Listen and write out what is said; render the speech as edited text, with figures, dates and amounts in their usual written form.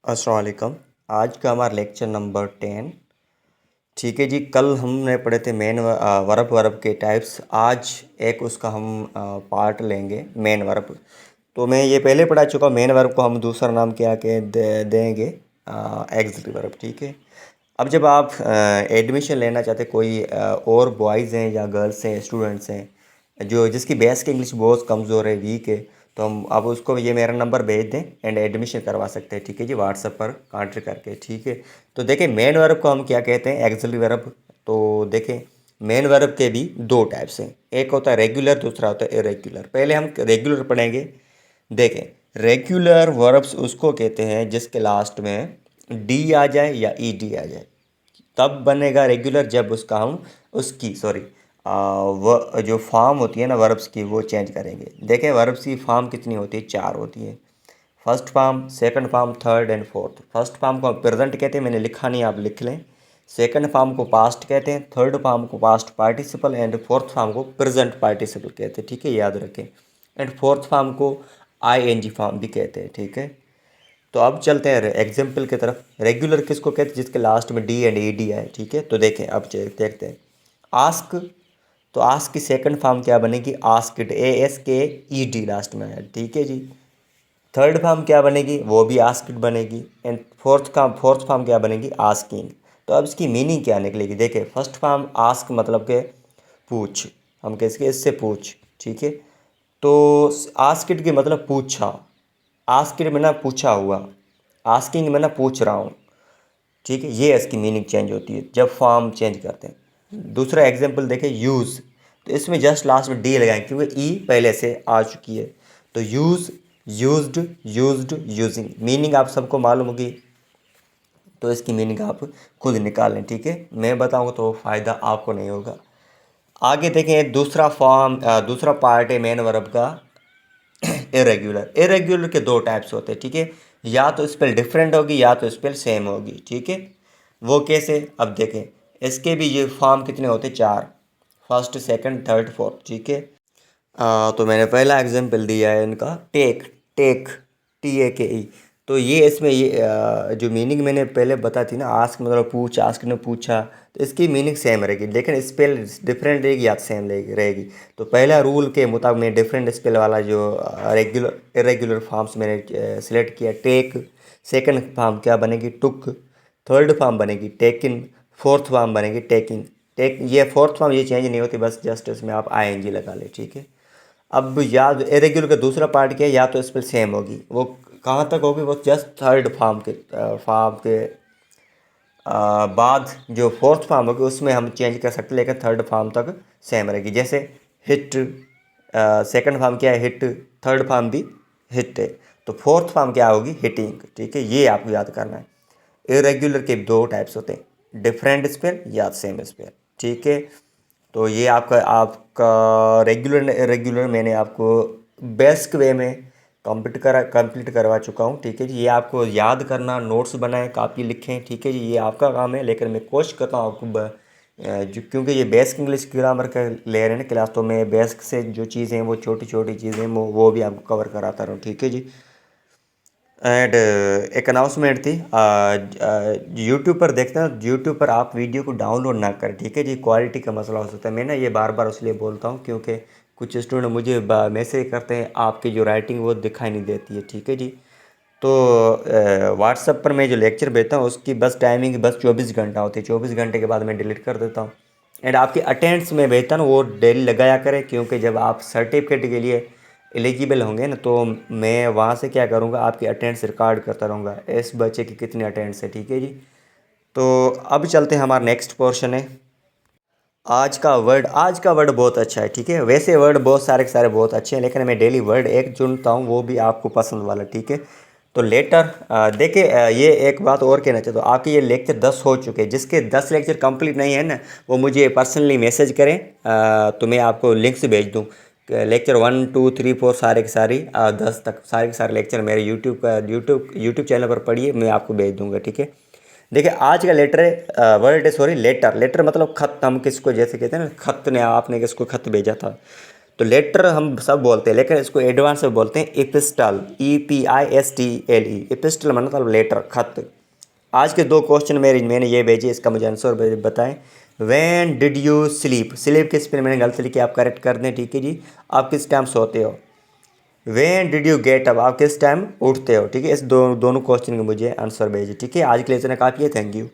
अस्सलाम वालेकुम। आज का हमारा लेक्चर नंबर 10। ठीक है जी। कल हमने पढ़े थे मेन वर्ब के टाइप्स। आज एक उसका हम पार्ट लेंगे मेन वर्ब। तो मैं ये पहले पढ़ा चुका हूँ। मेन वर्ब को हम दूसरा नाम क्या के देंगे एक्सिलरी वर्ब। ठीक है। अब जब आप एडमिशन लेना चाहते कोई और बॉयज़ हैं या गर्ल्स हैं स्टूडेंट्स हैं जो जिसकी बेसिक इंग्लिश बहुत कमज़ोर है, वीक है, तो हम अब उसको ये मेरा नंबर भेज दें एंड एडमिशन करवा सकते हैं। ठीक है जी, व्हाट्सएप पर कांटेक्ट करके। ठीक है। तो देखें मेन वर्ब को हम क्या कहते हैं, एक्सिलरी वर्ब। तो देखें मेन वर्ब के भी दो टाइप्स हैं, एक होता है रेगुलर, दूसरा होता है इरेगुलर। पहले हम रेगुलर पढ़ेंगे। देखें रेगुलर वर्ब्स उसको कहते हैं जिसके लास्ट में डी आ जाए या ई डी आ जाए, तब बनेगा रेगुलर। जब उसका हम उसकी जो फॉर्म होती है ना वर्ब्स की, वो चेंज करेंगे। देखें वर्ब्स की फॉर्म कितनी होती है, चार होती है। First form, second form, third and fourth. First form को प्रेजेंट कहते हैं, मैंने लिखा नहीं, आप लिख लें। सेकंड फॉर्म को पास्ट कहते हैं, थर्ड फॉर्म को past participle and fourth form को प्रेजेंट पार्टिसिपल कहते हैं। ठीक है, याद रखें। एंड फोर्थ फॉर्म को आई एन जी फॉर्म भी कहते हैं। ठीक है। तो अब चलते हैं एग्जाम्पल की तरफ। रेगुलर किसको कहते हैं, जिसके लास्ट में डी एंड ई डी आए। ठीक है। तो देखें अब देखते हैं। आस्क, तो आस्क की सेकंड फॉर्म क्या बनेगी, आस्क्ड, ए एस के ई डी लास्ट में है। ठीक है जी। थर्ड फॉर्म क्या बनेगी, वो भी आस्क्ड बनेगी। एंड फोर्थ फॉर्म क्या बनेगी, आस्किंग। तो अब इसकी मीनिंग क्या निकलेगी, देखें। फर्स्ट फॉर्म आस्क मतलब के पूछ, हम कैसे इससे पूछ। ठीक है। तो आस्क्ड की मतलब पूछा, आस्क्ड में ना पूछा हुआ, आस्किंग में ना पूछ रहा हूँ। ठीक है, ये इसकी मीनिंग चेंज होती है जब फॉर्म चेंज करते हैं। दूसरा एग्जांपल देखें, यूज़। तो इसमें जस्ट लास्ट में डी लगाएं क्योंकि ई पहले से आ चुकी है। तो use, used, used, using. Meaning आप सबको मालूम होगी, तो इसकी मीनिंग आप खुद निकाल लें। ठीक है, मैं बताऊँगा तो फ़ायदा आपको नहीं होगा। आगे देखें दूसरा फॉर्म, दूसरा पार्ट है मेन वर्ब का, इरेगुलर। इरेगुलर के दो टाइप्स होते हैं। ठीक है, या तो स्पेल डिफरेंट होगी या तो स्पेल सेम होगी। ठीक है, वो कैसे, अब देखें। इसके भी ये फॉर्म कितने होते हैं, चार। First, second, third, fourth. ठीक है। तो मैंने पहला एग्जांपल दिया है इनका, टेक। टेक, टी ए के ई। तो ये इसमें ये जो मीनिंग मैंने पहले बता थी ना, आस्क मतलब पूछ, आस्क ने पूछा, तो इसकी मीनिंग सेम रहेगी, लेकिन स्पेल डिफरेंट रहेगी या सेम रहेगी। तो पहला रूल के मुताबिक मैं डिफरेंट स्पेल वाला जो रेगुलर इरेगुलर फॉर्म्स मैंने सिलेक्ट किया। टेक, सेकंड फॉर्म क्या बनेगी, टुक। थर्ड फॉर्म बनेगी टेकिन, फोर्थ फॉर्म बनेगी टेकिंग। टेक, ये फोर्थ फॉर्म ये चेंज नहीं होती, बस जस्ट इसमें आप आई एन जी लगा ले। ठीक है। अब याद, इरेगुलर का दूसरा पार्ट क्या है, या तो इस पर सेम होगी, वो कहाँ तक होगी, वो जस्ट थर्ड फॉर्म के बाद जो फोर्थ फॉर्म होगी उसमें हम चेंज कर सकते हैं, लेकिन थर्ड फॉर्म तक सेम रहेगी। जैसे हिट, सेकंड फॉर्म क्या है, हिट। थर्ड फॉर्म भी हिट है। तो फोर्थ फॉर्म क्या होगी, हिटिंग। ठीक है, ये आपको याद करना है। इरेगुलर के दो टाइप्स होते हैं, डिफरेंट स्पेल या सेम स्पेल। ठीक है। तो ये आपका आपका रेगुलर रेगुलर मैंने आपको बेस्ट वे में कंप्लीट करवा चुका हूँ। ठीक है जी। ये आपको याद करना, नोट्स बनाएं, कापी लिखें। ठीक है जी, ये आपका काम है, लेकिन मैं कोशिश करता हूँ आपको क्योंकि ये बेसिक इंग्लिश ग्रामर का ले रहे हैं ना क्लास, तो मैं बेसिक से जो चीज़ें हैं, वो छोटी छोटी चीज़ें वो भी आपको कवर कराता रहूँ। ठीक है जी। एंड एक अनाउंसमेंट थी, यूट्यूब पर देखते हैं, यूट्यूब पर आप वीडियो को डाउनलोड ना करें। ठीक है जी, क्वालिटी का मसला हो सकता है। मैं ना ये बार बार इसलिए बोलता हूँ क्योंकि कुछ स्टूडेंट मुझे मैसेज करते हैं, आपकी जो राइटिंग वो दिखाई नहीं देती है। ठीक है जी। तो व्हाट्सएप पर मैं जो लेक्चर भेजता हूँ उसकी बस टाइमिंग बस 24 घंटा होती है, 24 घंटे के बाद मैं डिलीट कर देता हूँ। एंड आपकी अटेंडेंस में भेजता हूँ, वो डेली लगाया करें, क्योंकि जब आप सर्टिफिकेट के लिए एलिजिबल होंगे ना, तो मैं वहाँ से क्या करूँगा, आपकी अटेंडेंस रिकॉर्ड करता रहूँगा, इस बच्चे की कितनी अटेंडेंस है। ठीक है जी। तो अब चलते हैं, हमारा नेक्स्ट पोर्शन है आज का वर्ड। आज का वर्ड बहुत अच्छा है। ठीक है, वैसे वर्ड बहुत सारे के सारे बहुत अच्छे हैं, लेकिन मैं डेली वर्ड एक चुनता हूँ, वो भी आपको पसंद वाला। ठीक है। तो लेटर, देखिए ये एक बात और कहना चाहता हूँ, आपके ये लेक्चर 10 हो चुके हैं। जिसके 10 लेक्चर कंप्लीट नहीं है ना, वो मुझे पर्सनली मैसेज करें, तो मैं आपको लिंक से भेज दूँ। लेक्चर 1 2 3 4 सारे के सारे 10 तक सारे के सारे लेक्चर मेरे यूट्यूब चैनल पर पढ़िए, मैं आपको भेज दूँगा। ठीक है। देखिए आज का लेटर है, लेटर। लेटर मतलब खत, हम किसको जैसे कहते हैं ना, खत ने आपने किसको खत भेजा था, तो लेटर हम सब बोलते हैं, लेकिन इसको एडवांस में बोलते हैं इपिस्टल, EPISTLE। इपिस्टल मतलब लेटर, खत। आज के 2 क्वेश्चन मैंने ये भेजे, इसका मुझे आंसर बताएं। When did you sleep, sleep के स्पेलिंग मैंने गलत लिखी, आप करेक्ट कर दें, ठीक है जी। आप किस टाइम सोते हो। When did you get up, आप किस टाइम उठते हो, ठीक है। इस दोनों क्वेश्चन के मुझे आंसर भेजिए, ठीक है। आज के लिए इतना काफ़ी है, थैंक यू।